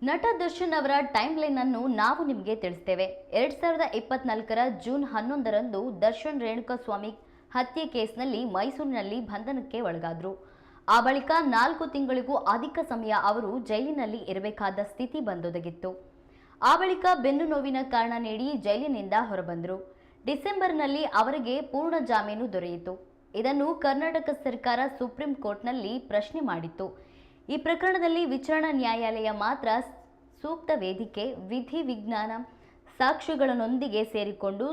ನಟ ದರ್ಶನ್ ಅವರ time line ಅನ್ನು ನಾವು ನಿಮಗೆ ತಿಳಿಸ್ತೇವೆ. 2024ರ ಜೂನ್ 11ರಂದು ದರ್ಶನ್ ರೇಣುಕಾಸ್ವಾಮಿ ಹತ್ಯೆ ಕೇಸ್ನಲ್ಲಿ ಮೈಸೂರಿನಲ್ಲಿ ಬಂಧನಕ್ಕೆ ಒಳಗಾದರು. ಆ ಬಳಿಕ 4 ತಿಂಗಳಿಗೂ ಅಧಿಕ ಸಮಯ ಅವರು ಜೈಲಿನಲ್ಲಿ ಇರಬೇಕಾದ ಸ್ಥಿತಿ ಬಂದೊದಗಿತ್ತು. ಆ ಬಳಿಕ ಬೆನ್ನು ನೋವಿನ ಕಾರಣ ನೀಡಿ ಜೈಲಿನಿಂದ ಹೊರಬಂದರು. ಡಿಸೆಂಬರ್ನಲ್ಲಿ ಅವರಿಗೆ ಪೂರ್ಣ ಜಾಮೀನು ದೊರೆಯಿತು. ಇದನ್ನು ಕರ್ನಾಟಕ ಸರ್ಕಾರ ಸುಪ್ರೀಂ ಕೋರ್ಟ್ನಲ್ಲಿ ಪ್ರಶ್ನೆ ಮಾಡಿತ್ತು. ಈ ಪ್ರಕರಣದಲ್ಲಿ ವಿಚಾರಣಾ ನ್ಯಾಯಾಲಯ ಮಾತ್ರ ಸೂಕ್ತ ವೇದಿಕೆ, ವಿಧಿ-ವಿಜ್ಞಾನ ಸಾಕ್ಷ್ಯಗಳನ್ನೊಂದಿಗೆ ಸೇರಿಕೊಂಡು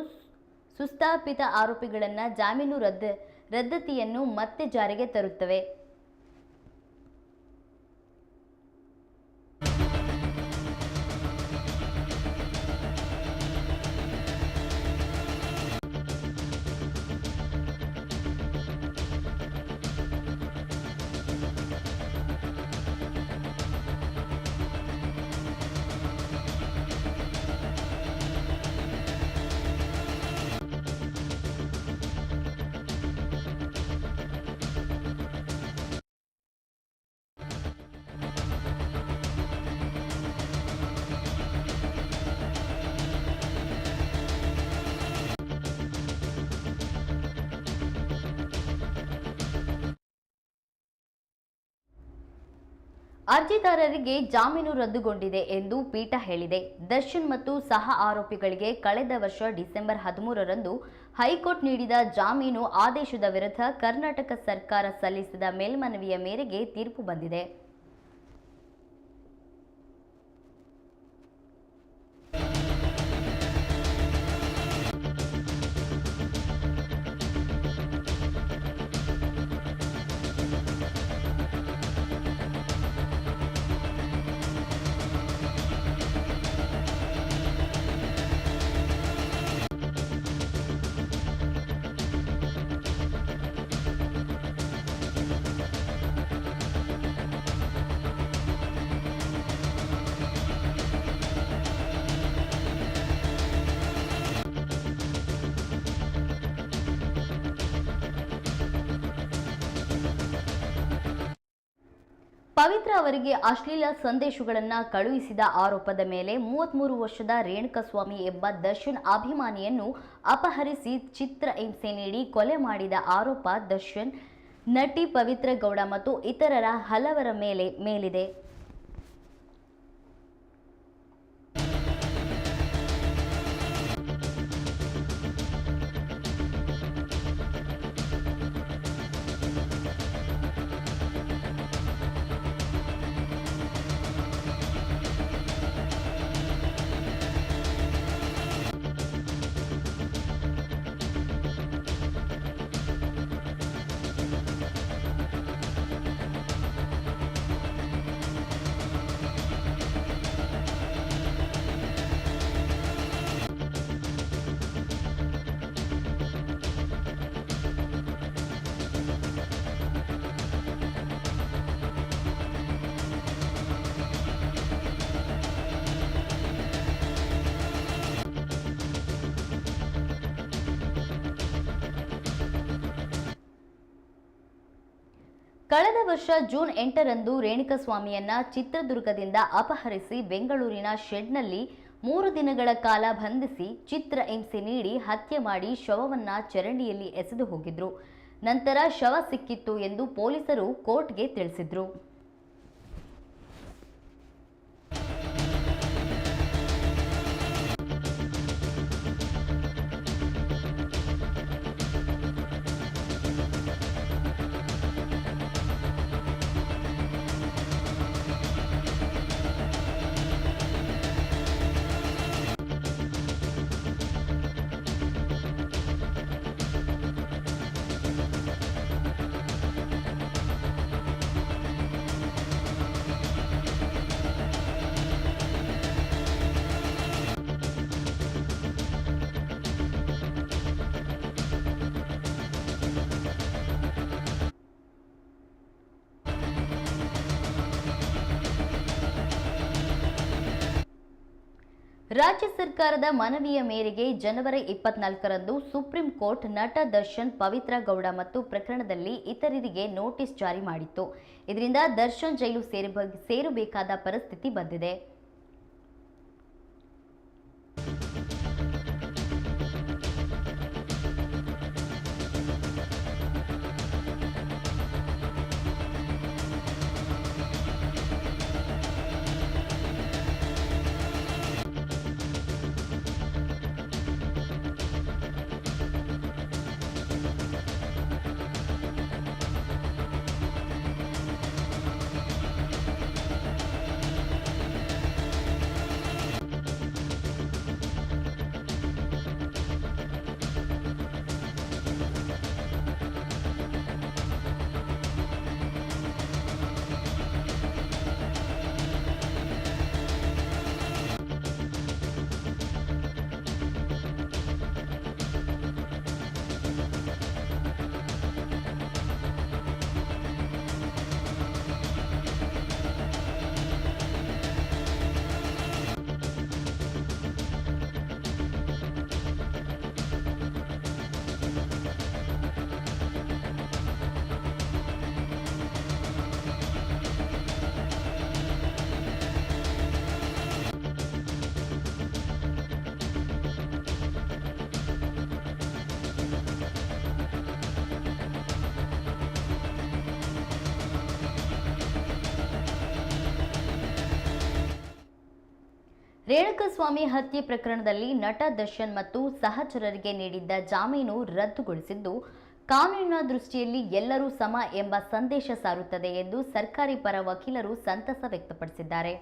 ಸುಸ್ಥಾಪಿತ ಆರೋಪಿಗಳನ್ನು ಜಾಮೀನು ರದ್ದತಿಯನ್ನು ಮತ್ತೆ ಜಾರಿಗೆ ತರುತ್ತವೆ. ಅರ್ಜಿದಾರರಿಗೆ ಜಾಮೀನು ರದ್ದುಗೊಂಡಿದೆ ಎಂದು ಪೀಠ ಹೇಳಿದೆ. ದರ್ಶನ್ ಮತ್ತು ಸಹ ಆರೋಪಿಗಳಿಗೆ ಕಳೆದ ವರ್ಷ ಡಿಸೆಂಬರ್ 13ರಂದು ಹೈಕೋರ್ಟ್ ನೀಡಿದ ಜಾಮೀನು ಆದೇಶದ ವಿರುದ್ಧ ಕರ್ನಾಟಕ ಸರ್ಕಾರ ಸಲ್ಲಿಸಿದ ಮೇಲ್ಮನವಿಯ ಮೇರೆಗೆ ತೀರ್ಪು ಬಂದಿದೆ. ಪವಿತ್ರ ಅವರಿಗೆ ಅಶ್ಲೀಲ ಸಂದೇಶಗಳನ್ನು ಕಳುಹಿಸಿದ ಆರೋಪದ ಮೇಲೆ 33 ವರ್ಷದ ರೇಣುಕಾಸ್ವಾಮಿ ಎಂಬ ದರ್ಶನ್ ಅಭಿಮಾನಿಯನ್ನು ಅಪಹರಿಸಿ ಚಿತ್ರಹಿಂಸೆ ನೀಡಿ ಕೊಲೆ ಮಾಡಿದ ಆರೋಪ ದರ್ಶನ್, ನಟಿ ಪವಿತ್ರ ಗೌಡ ಮತ್ತು ಇತರರ ಹಲವರ ಮೇಲಿದೆ. ಕಳೆದ ವರ್ಷ ಜೂನ್ 8ರಂದು ರೇಣುಕಾಸ್ವಾಮಿಯನ್ನ ಚಿತ್ರದುರ್ಗದಿಂದ ಅಪಹರಿಸಿ ಬೆಂಗಳೂರಿನ ಶೆಡ್ನಲ್ಲಿ 3 ದಿನಗಳ ಕಾಲ ಬಂಧಿಸಿ ಚಿತ್ರಹಿಂಸೆ ನೀಡಿ ಹತ್ಯೆ ಮಾಡಿ ಶವವನ್ನ ಚರಂಡಿಯಲ್ಲಿ ಎಸೆದು ಹೋಗಿದ್ರು. ನಂತರ ಶವ ಸಿಕ್ಕಿತ್ತು ಎಂದು ಪೊಲೀಸರು ಕೋರ್ಟ್ಗೆ ತಿಳಿಸಿದ್ರು. ರಾಜ್ಯ ಸರ್ಕಾರದ ಮನವಿಯ ಮೇರೆಗೆ ಜನವರಿ 24ರಂದು ಸುಪ್ರೀಂ ಕೋರ್ಟ್ ನಟ ದರ್ಶನ್, ಪವಿತ್ರ ಗೌಡ ಮತ್ತು ಪ್ರಕರಣದಲ್ಲಿ ಇತರರಿಗೆ ನೋಟಿಸ್ ಜಾರಿ ಮಾಡಿತ್ತು. ಇದರಿಂದ ದರ್ಶನ್ ಜೈಲು ಸೇರಬೇಕಾದ ಪರಿಸ್ಥಿತಿ ಬಂದಿದೆ. ರೇಣುಕಾಸ್ವಾಮಿ ಹತ್ಯೆ ಪ್ರಕರಣದಲ್ಲಿ ನಟ ದರ್ಶನ್ ಮತ್ತು ಸಹಚರರಿಗೆ ನೀಡಿದ್ದ ಜಾಮೀನು ರದ್ದುಗೊಳಿಸಿದ್ದು ಕಾನೂನಿನ ದೃಷ್ಟಿಯಲ್ಲಿ ಎಲ್ಲರೂ ಸಮ ಎಂಬ ಸಂದೇಶ ಸಾರುತ್ತದೆ ಎಂದು ಸರ್ಕಾರಿ ಪರ ವಕೀಲರು ಸಂತಸ ವ್ಯಕ್ತಪಡಿಸಿದ್ದಾರೆ.